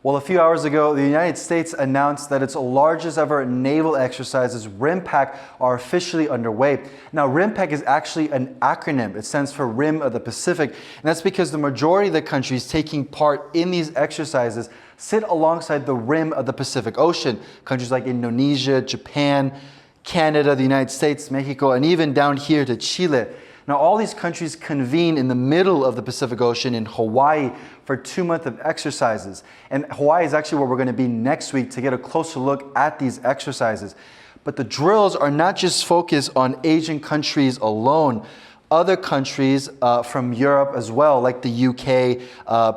Well, a few hours ago, the United States announced that its largest ever naval exercises, RIMPAC, are officially underway. Now, RIMPAC is actually an acronym. It stands for Rim of the Pacific, and that's because the majority of the countries taking part in these exercises sit alongside the rim of the Pacific Ocean. Countries like Indonesia, Japan, Canada, the United States, Mexico, and even down here to Chile. Now, all these countries convene in the middle of the Pacific Ocean in Hawaii for 2 months of exercises. And Hawaii is actually where we're going to be next week to get a closer look at these exercises. But the drills are not just focused on Asian countries alone. Other countries from Europe as well, like the UK,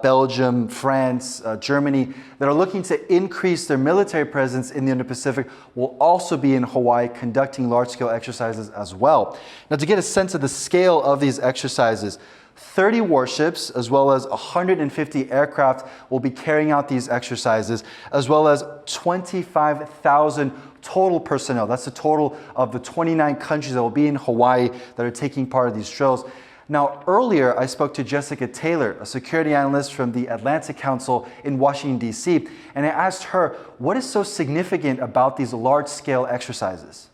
Belgium, France, Germany, that are looking to increase their military presence in the Indo-Pacific will also be in Hawaii conducting large-scale exercises as well. Now, to get a sense of the scale of these exercises, 30 warships as well as 150 aircraft will be carrying out these exercises, as well as 25,000 total personnel. That's the total of the 29 countries that will be in Hawaii that are taking part of these drills. Now, earlier I spoke to Jessica Taylor, a security analyst from the Atlantic Council in Washington, D.C., and I asked her, what is so significant about these large-scale exercises?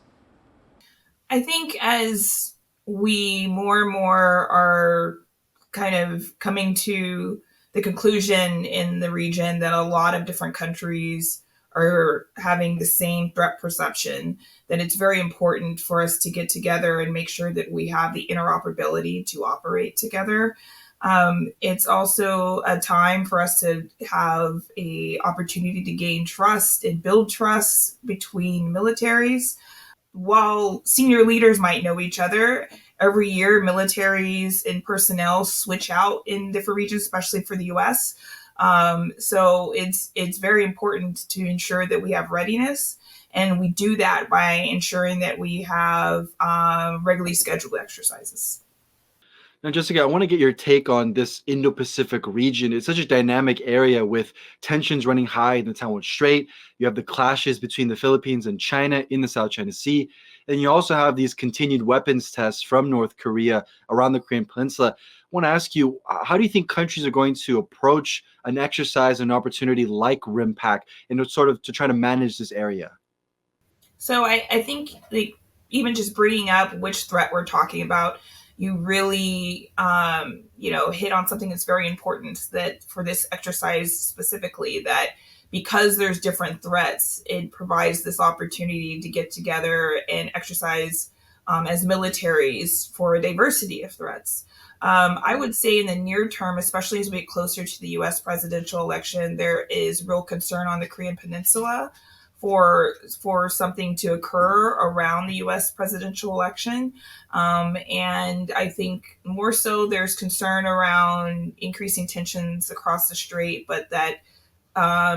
I think as we more and more are kind of coming to the conclusion in the region that a lot of different countries are having the same threat perception, that it's very important for us to get together and make sure that we have the interoperability to operate together. It's also a time for us to have a opportunity to gain trust and build trust between militaries. While senior leaders might know each other, every year militaries and personnel switch out in different regions, especially for the US. So it's very important to ensure that we have readiness, and we do that by ensuring that we have regularly scheduled exercises. Now, Jessica, I want to get your take on this Indo-Pacific region. It's such a dynamic area with tensions running high in the Taiwan Strait. You have the clashes between the Philippines and China in the South China Sea. And you also have these continued weapons tests from North Korea around the Korean Peninsula. I want to ask you, how do you think countries are going to approach an exercise, an opportunity like RIMPAC, and sort of to try to manage this area? So I think like, even just bringing up which threat we're talking about, you really hit on something that's very important, that for this exercise specifically, that because there's different threats, it provides this opportunity to get together and exercise as militaries for a diversity of threats. I would say in the near term, especially as we get closer to the US presidential election, there is real concern on the Korean Peninsula for something to occur around the U.S. presidential election. And I think more so there's concern around increasing tensions across the strait, but that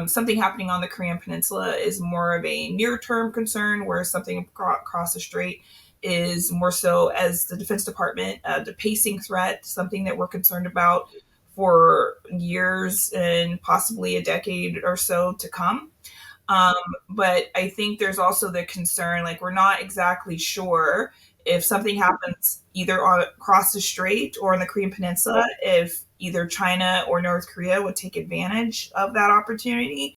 something happening on the Korean Peninsula is more of a near-term concern, where something across the strait is more so, as the Defense Department, the pacing threat, something that we're concerned about for years and possibly a decade or so to come. Um, but I think there's also the concern, like we're not exactly sure if something happens either across the strait or in the Korean Peninsula, if either China or North Korea would take advantage of that opportunity.